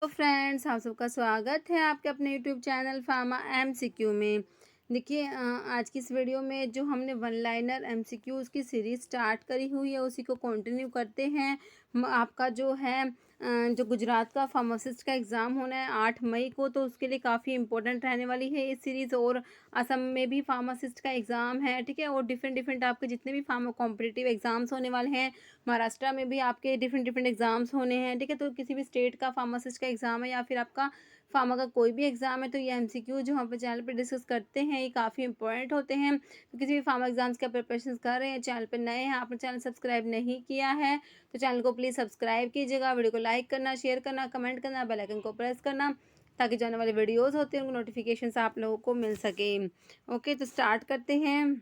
तो फ्रेंड्स, आप सबका स्वागत है आपके अपने यूट्यूब चैनल फार्मा एमसीक्यू में। देखिए, आज की इस वीडियो में जो हमने वन लाइनर एमसीक्यूज़ की सीरीज़ स्टार्ट करी हुई है उसी को कंटिन्यू करते हैं। आपका जो है जो गुजरात का फार्मासिस्ट का एग्ज़ाम होना है 8 मई को, तो उसके लिए काफ़ी इंपॉर्टेंट रहने वाली है ये सीरीज़। और असम में भी फार्मासिस्ट का एग्ज़ाम है, ठीक है। और डिफरेंट डिफरेंट आपके जितने भी फार्मा कॉम्पिटिटिव एग्ज़ाम्स होने वाले हैं, महाराष्ट्र में भी आपके डिफरेंट डिफरेंट एग्ज़ाम्स होने हैं, ठीक है। तो किसी भी स्टेट का फार्मासिस्ट का एग्ज़ाम है या फिर आपका फार्मा का कोई भी एग्ज़ाम है, तो ये एमसीक्यू जो हम पे चैनल पे डिस्कस करते हैं ये काफ़ी इंपॉर्टेंट होते हैं। तो किसी भी फार्मा एग्ज़ाम्स का प्रिपरेशन कर रहे हैं, चैनल पे नए हैं, आपने चैनल सब्सक्राइब नहीं किया है तो चैनल को प्लीज़ सब्सक्राइब कीजिएगा। वीडियो को लाइक करना, शेयर करना, कमेंट करना, बेल आइकन को प्रेस करना, ताकि जो आने वाले वीडियोज़ होते हैं उनकी नोटिफिकेशन आप लोगों को मिल सके। ओके, तो स्टार्ट करते हैं।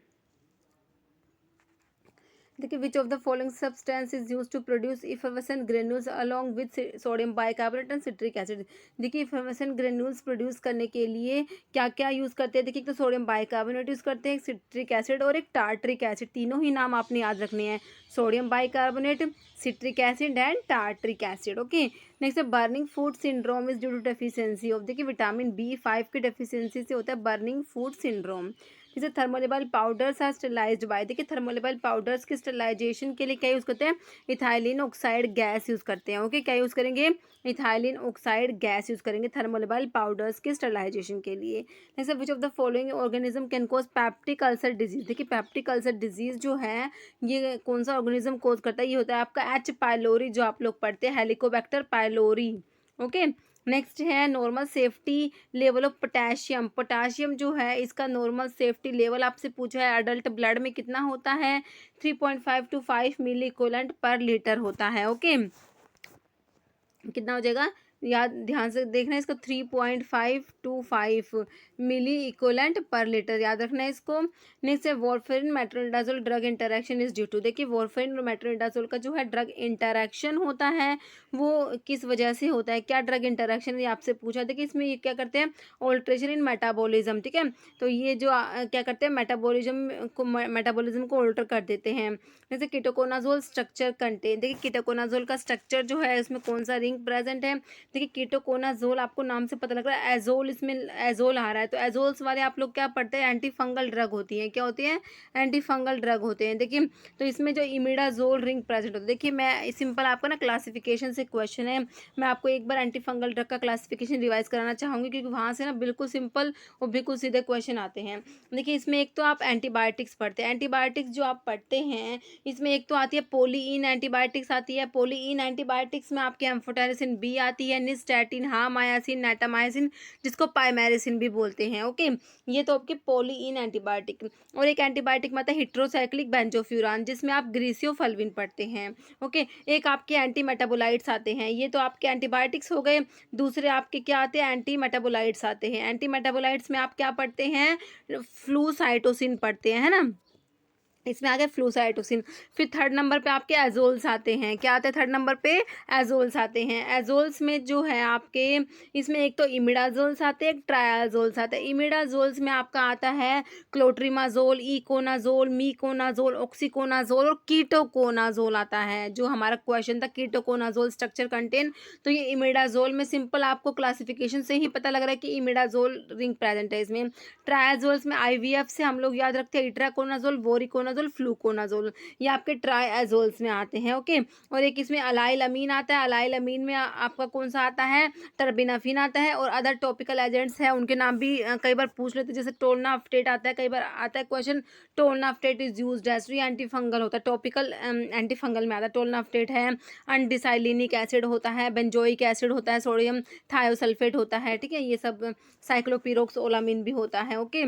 देखिए, which of the following substance is use to produce effervescent granules along with sodium bicarbonate and citric acid. देखिए, इफेवसेंट ग्रेन्यूल्स प्रोड्यूस करने के लिए क्या क्या यूज़ करते हैं। देखिए, एक तो सोडियम बाइकार्बोनेट यूज़ करते हैं, एक सिट्रिक एसिड और एक टार्ट्रिक एसिड। तीनों ही नाम आपने याद रखने हैं, sodium bicarbonate, citric acid and tartaric acid. Okay, next है burning food syndrome is due to deficiency of. देखिए, विटामिन B5 की डेफिशिएंसी से होता है बर्निंग फूड सिंड्रोम। जैसे थर्मोलेबल पाउडर्स आर स्टेलाइज्ड बाय। देखिए, थर्मोलेबल पाउडर्स की स्टेलाइजेशन के लिए क्या यूज़ करते हैं, इथाइलिन ऑक्साइड गैस यूज़ करते हैं। ओके, क्या यूज़ करेंगे, इथाइलिन ऑक्साइड गैस यूज़ करेंगे थर्मोलेबल पाउडर्स की स्टेलाइजेशन के लिए। जैसे विच of the following organism can cause peptic ulcer disease. देखिए, पैप्टिक अल्सर डिजीज जो है ये कौन सा ऑर्गेनिज्म कॉज करता है, ये होता है आपका एच पाइलोरी, जो आप लोग पढ़ते हैं हेलिकोबैक्टर पाइलोरी। ओके, नेक्स्ट है normal safety level of potassium. Potassium जो है इसका नॉर्मल सेफ्टी लेवल आपसे पूछा है अडल्ट ब्लड में कितना होता है, 3.5 to 5 milliequivalent per litre होता है। ओके, कितना हो जाएगा, याद ध्यान से देखना है इसको, 3.525 मिली इक्वलेंट पर लीटर, याद रखना है इसको। नेक्स्ट है warfarin metronidazole drug interaction is due to. देखिए, वॉरफेरिन और मेट्रोनिडाजोल का जो है ड्रग इंटरेक्शन होता है वो किस वजह से होता है, क्या ड्रग इंटरेक्शन, ये आपसे पूछा। देखिए, इसमें ये क्या करते हैं, ऑल्ट्रेशन इन मेटाबॉलिज्म, ठीक है। तो ये जो क्या करते हैं, मेटाबॉलिज्म को ऑल्टर कर देते हैं। जैसे कीटोकोनाजोल स्ट्रक्चर कंटेन। देखिए, कीटोकोनाजोल का स्ट्रक्चर जो है इसमें कौन सा रिंग प्रेजेंट है। देखिए, कीटोकोनाजोल आपको नाम से पता लग रहा है, एजोल, इसमें एजोल आ रहा है, तो एजोल्स वाले आप लोग क्या पढ़ते हैं, एंटी फंगल ड्रग होती हैं, क्या होती हैं, एंटी फंगल ड्रग होते हैं। देखिए, तो इसमें जो इमिडाजोल रिंग प्रेजेंट होता है। देखिए, मैं सिंपल आपका ना क्लासिफिकेशन से क्वेश्चन है, मैं आपको एक बार एंटी फंगल ड्रग का क्लासिफिकेशन रिवाइज कराना चाहूँगी, क्योंकि वहाँ से ना बिल्कुल सिंपल और बिल्कुल सीधे क्वेश्चन आते हैं। देखिए, इसमें एक तो आप एंटीबायोटिक्स पढ़ते हैं, एंटीबायोटिक्स जो आप पढ़ते हैं इसमें एक तो आती है पोलीइन एंटीबायोटिक्स आती है। पोलीइन एंटीबायोटिक्स में आपके एम्फोटेरिसिन बी आती है, निस्टैटिन, हामायासिन, नाटामायासिन, जिसको पाइमेरिसिन भी बोलते हैं। ओके, ये तो आपके पोलीइन एंटीबायोटिक। और एक एंटीबायोटिक में आता है हिट्रोसाइक्लिक बेंजोफ्यूरान, जिसमें आप ग्रीसियोफल्विन पढ़ते हैं। ओके, एक आपके एंटी मेटाबोलाइट्स आते हैं, ये तो आपके एंटीबायोटिक्स हो गए। दूसरे आपके क्या आते हैं, एंटी मेटाबोलाइट्स आते हैं। एंटी मेटाबोलाइट्स में आप क्या पढ़ते हैं, फ्लूसाइटोसिन पढ़ते हैं, है ना, इसमें आ गया फ्लूसाइटोसिन। फिर थर्ड नंबर पे आपके एजोल्स आते हैं, क्या आते हैं थर्ड नंबर पे, एजोल्स आते हैं। एजोल्स में जो है आपके इसमें एक तो इमिडाजोल्स आते हैं, एक ट्रायाजोल्स आते हैं। इमिडाजोल्स में आपका आता है क्लोट्रीमाजोल, इकोनाजोल, मीकोनाजोल, ऑक्सीकोनाजोल और कीटोकोनाजोल आता है। जो हमारा क्वेश्चन था कीटोकोनाजोल स्ट्रक्चर कंटेन, तो ये इमिडाजोल में सिंपल आपको क्लासिफिकेशन से ही पता लग रहा है कि इमिडाजोल रिंग प्रेजेंट है इसमें। ट्रायाजोल्स में IVF से हम लोग याद रखते हैं इट्राकोनाजोल, वोरिकोनाजोल, फ्लूकोनाजोल, ये आपके ट्रायाजोल्स में आते हैं। ओके, और एक इसमें अलाइल अमीन आता है। अलाइल अमीन में आपका कौन सा आता है, टर्बिनाफिन आता है। और अदर टॉपिकल एजेंट्स हैं उनके नाम भी कई बार पूछ लेते हैं, जैसे टोलनाफ्टेट आता है, कई बार आता है question, tolnaftate is used as anti fungal होता है, टॉपिकल एंटी फंगल में आता है टोलनाफ्टेट है। अनडिसाइलिनिक एसिड होता है, बेंजोइक एसिड होता है, सोडियम थायोसल्फेट होता है, ठीक है, ये सब साइक्लोपिरोक्सोलामिन भी होता है। ओके,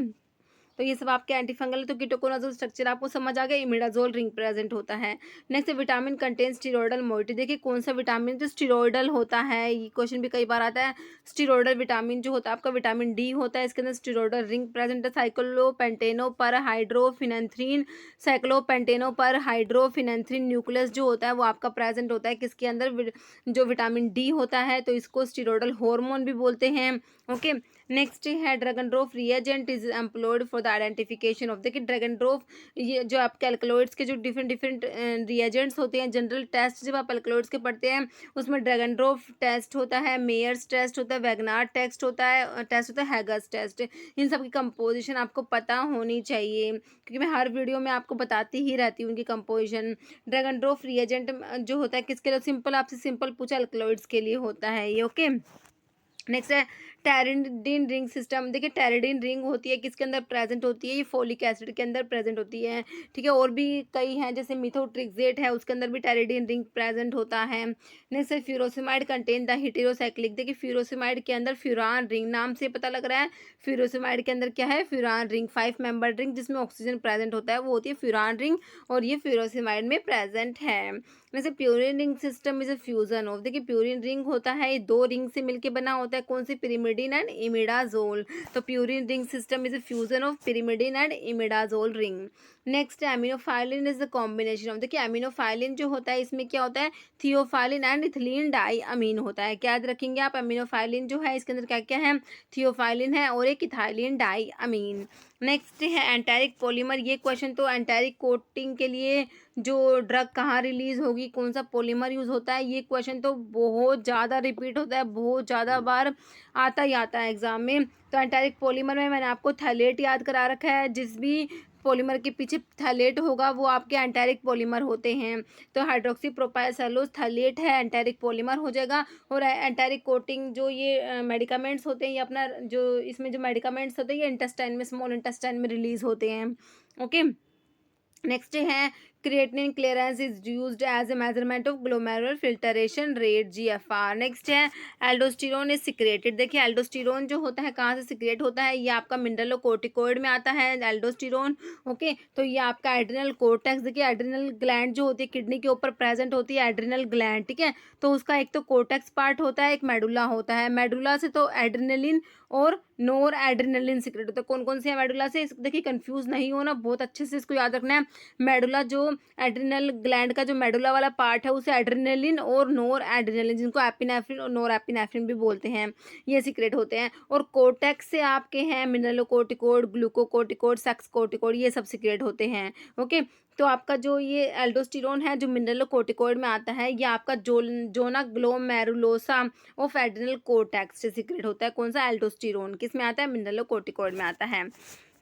तो ये सब आपके एंटी फंगल है। तो कीटोकोनाजोल स्ट्रक्चर आपको समझ आ गया, इमिडाजोल रिंग प्रेजेंट होता है। Next vitamin contain steroidal moiety. देखिए, कौन सा विटामिन जो स्टीरोइडल होता है, ये क्वेश्चन भी कई बार आता है। स्टीरोइडल विटामिन जो होता है आपका विटामिन डी होता है, इसके अंदर स्टीरोइडल रिंग प्रेजेंट है। साइक्लोपेंटेनो पर हाइड्रोफिनेंथ्रीन, साइक्लोपेंटेनो पर हाइड्रोफिनेंथ्रीन न्यूक्लियस जो होता है वो आपका प्रेजेंट होता है किसके अंदर, जो विटामिन डी होता है, तो इसको स्टीरोइडल हार्मोन भी बोलते हैं। ओके, नेक्स्ट है drag and drop reagent is employed for the identification of, देखिए ड्रैग एंड ड्रॉप ये जो आपके अल्कलॉइड्स के जो डिफरेंट डिफरेंट रिएजेंट्स होते हैं, जनरल टेस्ट जब आप अल्कलॉइड्स के पढ़ते हैं उसमें ड्रैग एंड ड्रॉप टेस्ट होता है, मेयर्स टेस्ट होता है, वैगनार टेस्ट होता है हैगर्स टेस्ट। इन सब की कंपोजिशन आपको पता होनी चाहिए क्योंकि मैं हर वीडियो में आपको बताती ही रहती हूँ उनकी composition. Drag and drop reagent जो होता है किसके लिए, सिंपल आपसे सिंपल पूछा अल्कलॉइड्स के लिए होता है ये। ओके, नेक्स्ट है टेरिडीन रिंग सिस्टम। देखिए टेरिडीन रिंग होती है किसके अंदर प्रेजेंट होती है, ये फोलिक एसिड के अंदर प्रेजेंट होती है। ठीक है, और भी कई हैं जैसे मिथोट्रिक्सेट है उसके अंदर भी टेरिडीन रिंग प्रेजेंट होता है। नेक्स्ट है फ्यूरोसिमाइड कंटेन द हेटेरोसाइक्लिक। देखिए फ्यूरोसिमाइड के अंदर फ्यूरान रिंग, नाम से पता लग रहा है फ्यूरोसिमाइड के अंदर क्या है, फ्यूरान रिंग, 5 मेंबर रिंग जिसमें ऑक्सीजन प्रेजेंट होता है वो होती है फ्यूरान रिंग, और ये फ्यूरोसिमाइड में प्रेजेंट है। वैसे purine ring system is a fusion of, देखिए प्यूरिन रिंग होता है ये 2 रिंग से मिलके बना होता है, कौन सी, पिरिमिडिन एंड इमिडाजोल। तो purine ring system is a fusion of pyrimidine and imidazole ring. Next एमिनोफाइलिन is the combination of, देखिए एमिनोफाइलिन जो होता है इसमें क्या होता है, थियोफाइलिन एंड इथिलीन डाई अमीन होता है। क्या याद रखेंगे आप, एमिनोफाइलिन जो है इसके अंदर क्या क्या है, थियोफाइलिन है और एक इथाइलिन डाई अमीन। नेक्स्ट है एंटेरिक पॉलीमर, ये क्वेश्चन तो एंटेरिक कोटिंग के लिए जो ड्रग कहाँ रिलीज होगी, कौन सा पॉलीमर यूज होता है, ये क्वेश्चन तो बहुत ज़्यादा रिपीट होता है, बहुत ज़्यादा बार आता ही आता है एग्जाम में। तो एंटेरिक पॉलीमर में मैंने आपको थैलेट याद करा रखा है, जिस भी पॉलीमर के पीछे थैलेट होगा वो आपके एंटेरिक पॉलीमर होते हैं। तो हाइड्रोक्सी प्रोपाइल सेलुलोज थैलेट है, एंटेरिक पॉलीमर हो जाएगा। और एंटेरिक कोटिंग जो ये मेडिकामेंट्स होते हैं, ये अपना जो इसमें जो मेडिकामेंट्स होते हैं ये इंटेस्टाइन में, स्मॉल इंटेस्टाइन में रिलीज होते हैं। ओके, नेक्स्ट है creatinine clearance is used as a measurement of glomerular filtration rate, GFR। Next है एल्डोस्टेरोन इज सिक्रेटेड, देखिए एल्डोस्टेरोन जो होता है कहाँ से सिक्रेट होता है, ये आपका मिनरलोकोर्टिकोइड में आता है एल्डोस्टेरोन। ओके, तो ये आपका एड्रिनल कोर्टेक्स, देखिए एड्रिनल ग्लैंड जो होती है किडनी के ऊपर प्रेजेंट होती है एड्रिनल ग्लैंड। ठीक है, तो उसका एक तो कोर्टेक्स पार्ट होता है, एक मेडुला होता है, मेडुला से तो एड्रिनलिन और नोर एड्रिनलिन सिक्रेट होता है। कौन कौन से है मेडुला से, देखिए कंफ्यूज नहीं होना, बहुत अच्छे से इसको याद रखना है। मेडुला जो एड्रिनल ग्लैंड का जो मेडुला वाला पार्ट है उसे एड्रिनलिन और नोर एड्रिनलिन, जिनको एपिनेफ्रिन और नोर एपिनेफ्रिन भी बोलते हैं, ये सीक्रेट होते हैं। और कोर्टेक्स से आपके हैं मिनरलोकोर्टिकोइड, ग्लूकोकोर्टिकोइड, सेक्सकोर्टिकोइड, ये सब सीक्रेट होते हैं। ओके, तो आपका जो ये एल्डोस्टेरोन है जो मिनरलोकोर्टिकोइड में आता है, ये आपका zona glomerulosa of adrenal cortex से सीक्रेट होता है। कौन सा, एल्डोस्टेरोन, किस में आता है, मिनरलोकोर्टिकोइड में आता है।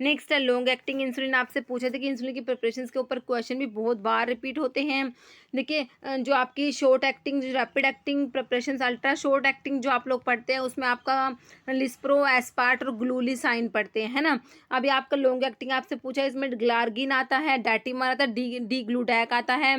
नेक्स्ट है लॉन्ग एक्टिंग इंसुलिन, आपसे पूछा था कि इंसुलिन की प्रिपरेशंस के ऊपर क्वेश्चन भी बहुत बार रिपीट होते हैं। देखिए जो आपकी शॉर्ट एक्टिंग, जो rapid acting preparations, ultra short acting जो आप लोग पढ़ते हैं उसमें आपका लिस्प्रो, एस्पार्ट और ग्लूलिसाइन पढ़ते हैं, है ना। अभी आपका लॉन्ग एक्टिंग आपसे पूछा है, इसमें ग्लार्गिन आता है, डाटिमर आता है, डी ग्लूटैक आता है।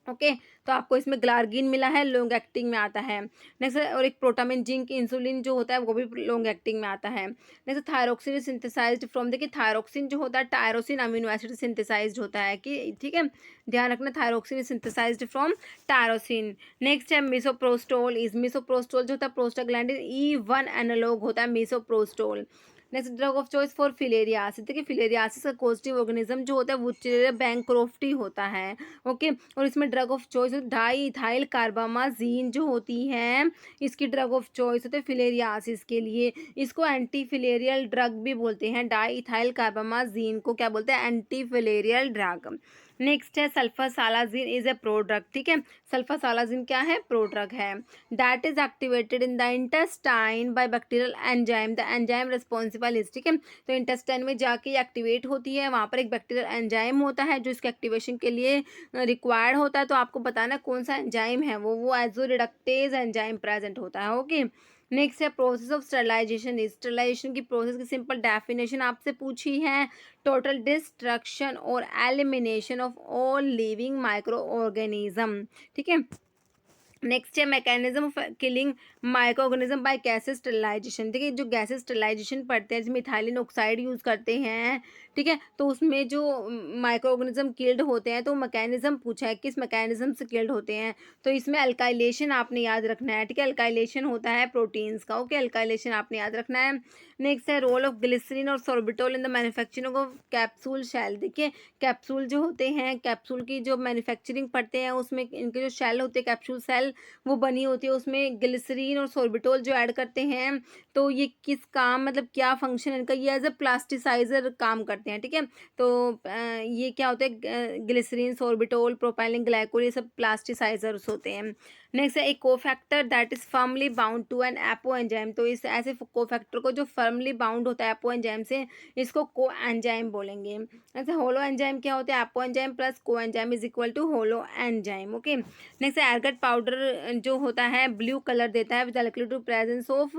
ओके, तो आपको इसमें ग्लार्गिन मिला है, लॉन्ग एक्टिंग में आता है। नेक्स्ट, और एक प्रोटामिन जिंक इंसुलिन जो होता है वो भी लॉन्ग एक्टिंग में आता है। नेक्स्ट थायरोक्सिन सिंथेसाइज्ड फ्रॉम, देखिए थायरोक्सिन जो होता है टायरोसिन अमीनो एसिड सिंथेसाइज्ड होता है, कि ठीक है, ध्यान रखना, thyroxine synthesized from tyrosine. Next है मिसोप्रोस्टोल इज, मिसोप्रोस्टोल जो होता है प्रोस्टाग्लैंडिन E1 एनालॉग होता है misoprostol. Next drug of choice for filariasis, देखिए फिलेरियासिस का कॉजेटिव ऑर्गेनिज्म जो होता है वो बैंक्रोफ्टी होता है। ओके, और इसमें drug of choice diethylcarbamazine जो होती है, इसकी ड्रग ऑफ चॉइस होते हैं फिलेरियासिस के लिए। इसको एंटी फिलेरियल ड्रग भी बोलते हैं, डाई इथाइल कार्बामाजीन को क्या बोलते हैं, एंटी फिलेरियल ड्रग। नेक्स्ट है सल्फासालाजिन इज ए प्रोड्रग, ठीक है, सल्फासालाजिन क्या है, प्रोड्रग है। That is activated in the intestine bye bacterial enzyme, the enzyme responsible is, ठीक है, तो इंटेस्टाइन में जाके एक्टिवेट होती है, वहाँ पर एक बैक्टीरियल एंजाइम होता है जो इसके एक्टिवेशन के लिए रिक्वायर्ड होता है। तो आपको बताना कौन सा एंजाइम है, वो एजो रिडक्टेज एंजाइम प्रेजेंट होता है। ओके, नेक्स्ट है process of sterilization is, sterilization की प्रोसेस की सिंपल डेफिनेशन आपसे पूछी है, टोटल डिस्ट्रक्शन और elimination of all living micro organism, ठीक है। नेक्स्ट है mechanism of killing micro organism by gases sterilization, देखिए जो गैसेस स्टरलाइजेशन पढ़ते हैं जिसमें इथाइलिन ऑक्साइड यूज़ करते हैं, ठीक है, तो उसमें जो माइक्रो ऑर्गेनिज्म किल्ड होते हैं, तो मैकेनिज्म पूछा है किस मैकेनिज्म से किल्ड होते हैं, तो इसमें अल्काइलेशन आपने याद रखना है, ठीक है, अल्काइलेशन होता है प्रोटीन्स का। ओके, अल्काइलेशन आपने याद रखना है। नेक्स्ट है रोल ऑफ ग्लिसरीन और sorbitol in the manufacturing of capsule shell, देखिए कैप्सूल जो होते हैं, कैप्सूल की जो मैन्युफैक्चरिंग पढ़ते हैं उसमें इनके जो शेल होते हैं कैप्सूल सेल, वो बनी होती है, उसमें ग्लिसरीन और सोर्बिटोल जो ऐड करते हैं, तो ये किस काम, मतलब क्या फंक्शन है इनका, ये एज अ प्लास्टिसाइजर काम करते हैं, ठीक है। तो ये क्या होते हैं, ग्लिसरीन, सोर्बिटोल, प्रोपाइलिन ग्लाइकोल, ये सब प्लास्टिसाइजर्स होते हैं। नेक्स्ट है a cofactor that is firmly bound to an apoenzyme. तो इस ऐसे कोफैक्टर को जो फर्मली बाउंड होता है एपो एंजाइम से, इसको को एंजाइम बोलेंगे। ऐसे होलो एंजाइम क्या होते हैं, apo enzyme plus co enzyme is equal to holo enzyme. Okay, next है एरगट पाउडर जो होता है ब्लू कलर देता है with alkali to presence of,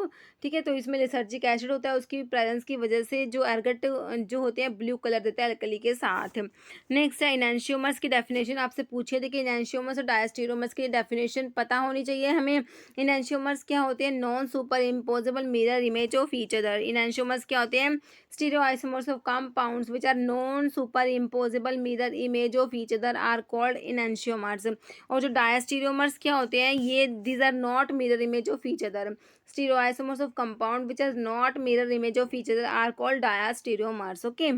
ठीक है। तो इसमें लिसर्जिक एसिड होता है, उसकी प्रेजेंस की वजह से जो एरगट जो होते हैं ब्लू कलर देता है अल्कली के साथ। नेक्स्ट है इनैंशियोमर्स की डेफिनेशन आपसे पूछे थे कि इनैंशियोमर्स और डायस्टीरोमर्स की डेफिनेशन पता होनी चाहिए हमें। इनैंशियोमर्स क्या होते हैं, non superimposable mirror image of each other. Enantiomers क्या होते हैं, stereoisomers of compounds which are non superimposable mirror image of each other are called enantiomers. और जो डायस्टीरियोमर्स क्या होते हैं, ये these are not mirror image of each other. Stereoisomers of compound which are not mirror image of each other are called diastereomers. Okay,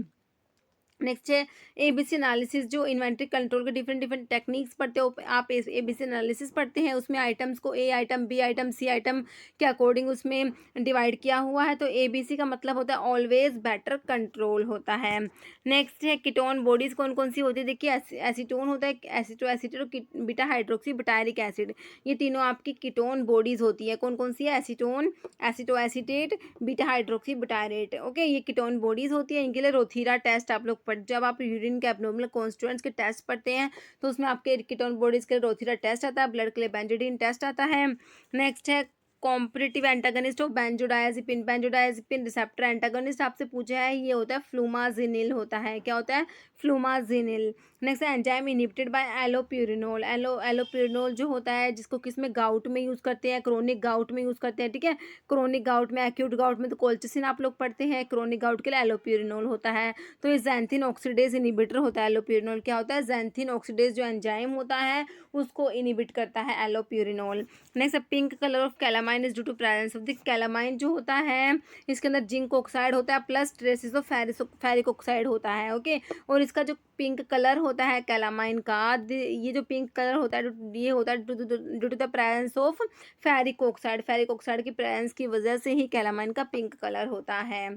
next है ABC analysis, जो inventory control के different different techniques पढ़ते हो आप, ABC analysis पढ़ते हैं, उसमें items को ए आइटम, बी आइटम, सी आइटम के अकॉर्डिंग उसमें डिवाइड किया हुआ है। तो एबीसी का मतलब होता है ऑलवेज बेटर कंट्रोल होता है। नेक्स्ट है कीटोन बॉडीज कौन कौन सी होती है, देखिए एसीटोन होता है, एसिटो बीटा हाइड्रोक्सी बुटायरिक एसिड, ये तीनों आपकी कीटोन बॉडीज होती है। कौन कौन सी है, acetone, एसिटो acetate, beta hydroxy बुटायरेट। Okay, ये कीटोन बॉडीज होती है। इनके लिए रोथीरा टेस्ट आप लोग जब आप यूरिन के एब्नॉर्मल कॉन्स्टिट्यूएंट्स के टेस्ट पढ़ते हैं तो उसमें आपके कीटोन बॉडीज के रोथीरा टेस्ट आता है, ब्लड के लिए बेंजोडिन टेस्ट आता है। नेक्स्ट है competitive antagonist of benzodiazepine. Benzodiazepine receptor antagonist आपसे पूछा है, ये होता है फ्लूमाजिनिल होता है। क्या होता है, फ्लूमाजिनिल। नेक्स्ट है enzyme inhibited by allopurinol. Allopurinol जो होता है, जिसको किसमें, गाउट में यूज़ करते हैं, क्रोनिक गाउट में यूज़ करते हैं, ठीक है। क्रोनिक गाउट में, एक्यूट गाउट में तो कोल्चिसिन आप लोग पढ़ते हैं, क्रोनिक गाउट के लिए एलोप्यूरिनोल होता है। तो ये ज़ैंथिन ऑक्सीडेज इनिबिटर होता है। एलोप्यूरिनोल क्या होता है, ज़ैंथिन ऑक्सीडेज जो एंजाइम होता है उसको इनिबिट करता है allopurinol. Next pink colour of calamine is due to presence of the calamine जो होता है, इसके अंदर जिंक ऑक्साइड होता है plus traces of ferric oxide होता है। ओके, और इसका जो पिंक कलर होता है कैलामाइन का, ये जो पिंक कलर होता है ये होता है due to the presence of ferric oxide. Ferric oxide की प्रेजेंस की वजह से ही कैलामाइन का पिंक कलर होता है।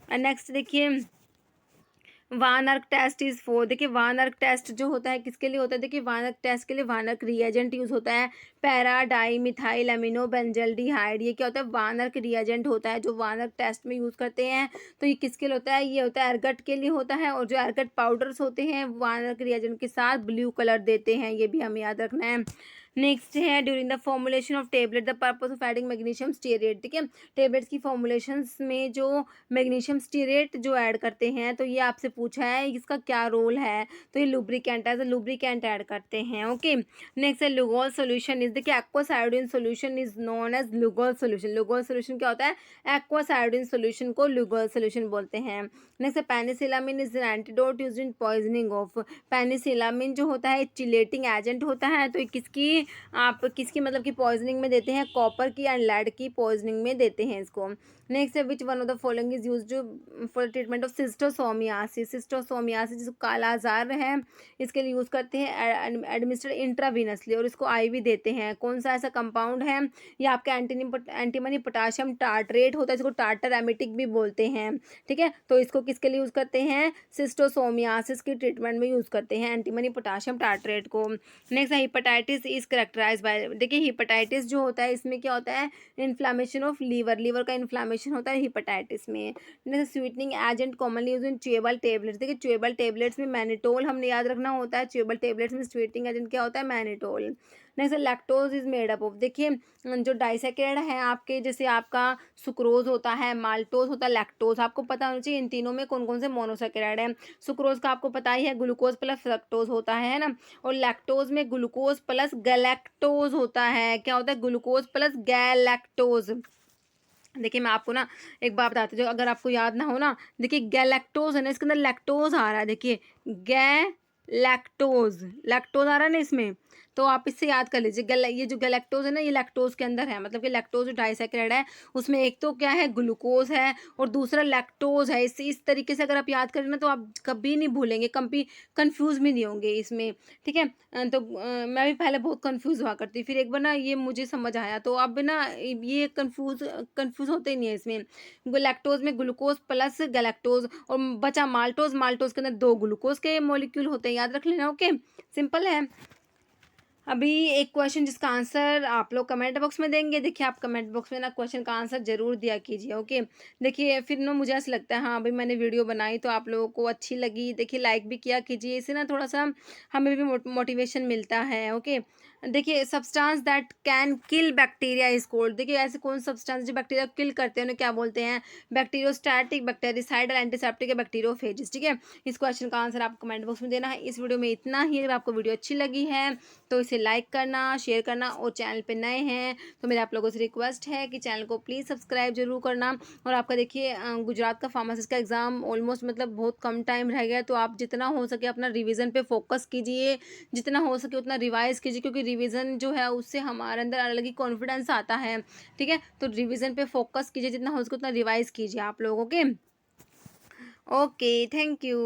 नेक्स्ट देखिए वान अर्क टेस्ट इज फॉर, देखिए वान अर्क टेस्ट जो होता है किसके लिए होता है, देखिए वान अर्क टेस्ट के लिए वान अर्क रिएजेंट यूज होता है, para di methyl amino benzaldehyde. ये क्या होता है, वान अर्क रिएजेंट होता है जो वान अर्क टेस्ट में यूज़ करते हैं। तो ये किसके लिए होता है, ये होता है एरगट के लिए होता है। और जो एरगट पाउडर्स होते हैं वान अर्क रिएजेंट के साथ ब्लू कलर देते हैं, ये भी हमें याद रखना है। नेक्स्ट है during the formulation of tablet the purpose of adding magnesium stearate, ठीक है। टेबलेट्स की फॉर्मुलेशंस में जो मैग्नीशियम स्टीरेट जो ऐड करते हैं, तो ये आपसे पूछा है इसका क्या रोल है, तो ये lubricant as a lubricant add करते हैं। ओके, नेक्स्ट है लुगोल सोल्यूशन इज, देखिए aqueous iodine solution is known as Lugol solution. Lugol solution क्या होता है, एक्वस आयोडीन सोल्यूशन को लुगोल सोल्यूशन बोलते हैं। नेक्स्ट है penicillamine is an antidote used in poisoning of. Penicillamine जो होता है चिलेटिंग एजेंट होता है, तो ये किसकी मतलब कि पॉइजनिंग में देते हैं, कॉपर की एंड लेड की पॉइजनिंग में देते हैं इसको। नेक्स्ट है which one of the following is used for treatment of schistosomiasis. Schistosomiasis जो काला आजार है, इसके लिए यूज़ करते हैं एडमिनिस्टर इंट्रावीनसली, और इसको आईवी देते हैं। कौन सा ऐसा कंपाउंड है, ये आपका एंटीमनी पोटाशियम टार्टरेट होता है, इसको टार्टर एमिटिक भी बोलते हैं, ठीक है। तो इसको किसके लिए यूज़ करते हैं, सिस्टोसोमियासिस की ट्रीटमेंट में यूज़ करते हैं एंटीमनी पोटाशियम टार्टरेट को। नेक्स्ट है हिपेटाइटिस इज करेक्टराइज बाय, देखिए हिपेटाइटिस जो होता है इसमें क्या होता है, इन्फ्लामेशन ऑफ लीवर का इन्फ्लामेशन होता है हिपेटाइटिस में। Next sweetening agent commonly use in chewable tablets, देखिए च्यूएबल टेबलेट्स में मैनिटोल हमने याद रखना होता है, च्यूएबल टेबलेट्स में स्वीटनिंग एजेंट क्या होता है, mannitol. Next lactose is made up of, देखिए जो डाइसैकेराइड है आपके, जैसे आपका सुक्रोज होता है, माल्टोज होता है, लैक्टोज, आपको पता होना चाहिए इन तीनों में कौन कौन से मोनोसैकेराइड है। सुक्रोज का आपको पता ही है ग्लूकोज प्लस फ्रक्टोज होता है ना, और लैक्टोज में ग्लूकोज प्लस गैलेक्टोज होता है। क्या होता है, ग्लूकोज प्लस गैलेक्टोज। देखिए मैं आपको ना एक बात बताती हूँ, अगर आपको याद ना हो ना, देखिए गैलेक्टोज है ना, इसके अंदर लैक्टोज आ रहा है, देखिए गैलेक्टोज, लैक्टोज आ रहा है ना इसमें, तो आप इससे याद कर लीजिए, ये जो गैलेक्टोज है ना, ये लैक्टोज के अंदर है, मतलब कि लैक्टोज जो डाइसैकेराइड है उसमें एक तो क्या है, ग्लूकोज है और दूसरा लैक्टोज है। इस तरीके से अगर आप याद करें ना तो आप कभी नहीं भूलेंगे, कभी कंफ्यूज भी नहीं होंगे इसमें, ठीक है। तो मैं भी पहले बहुत कंफ्यूज हुआ करती, फिर एक बार ना ये मुझे समझ आया, तो अब ना ये कंफ्यूज कंफ्यूज होते ही नहीं है इसमें। लैक्टोज में ग्लूकोज प्लस गैलेक्टोज और बचा माल्टोज, माल्टोज के अंदर 2 ग्लूकोज के मॉलिक्यूल होते हैं, याद रख लेना। ओके, सिंपल है। अभी एक क्वेश्चन जिसका आंसर आप लोग कमेंट बॉक्स में देंगे। देखिए, आप कमेंट बॉक्स में ना क्वेश्चन का आंसर जरूर दिया कीजिए। ओके, देखिए फिर ना मुझे ऐसा लगता है, हाँ भाई मैंने वीडियो बनाई तो आप लोगों को अच्छी लगी, देखिए लाइक भी किया कीजिए, इससे ना थोड़ा सा हमें भी मोटिवेशन मिलता है। ओके, देखिए substance that can kill bacteria is cold. देखिए ऐसे कौन सब्सटेंस जो बैक्टीरिया किल करते हैं उन्हें क्या बोलते हैं? बैक्टीरियोस्टैटिक, बैक्टीरिसाइडल, एंटीसेप्टिक या बैक्टीरियोफेजिस। ठीक है, इस क्वेश्चन का आंसर आप कमेंट बॉक्स में देना है। इस वीडियो में इतना ही। अगर आपको वीडियो अच्छी लगी है तो इसे लाइक करना, शेयर करना, और चैनल पे नए हैं तो मेरे आप लोगों से रिक्वेस्ट है कि चैनल को प्लीज़ सब्सक्राइब जरूर करना। और आपका देखिए गुजरात का फार्मासिस्ट का एग्ज़ाम ऑलमोस्ट मतलब बहुत कम टाइम रह गया है, तो आप जितना हो सके अपना रिवीजन पे फोकस कीजिए, जितना हो सके उतना रिवाइज कीजिए, क्योंकि रिवीजन जो है उससे हमारे अंदर अलग ही कॉन्फिडेंस आता है। ठीक है, तो रिवीजन पे फोकस कीजिए, जितना हो सके उतना रिवाइज कीजिए आप लोगों के। Okay, thank you.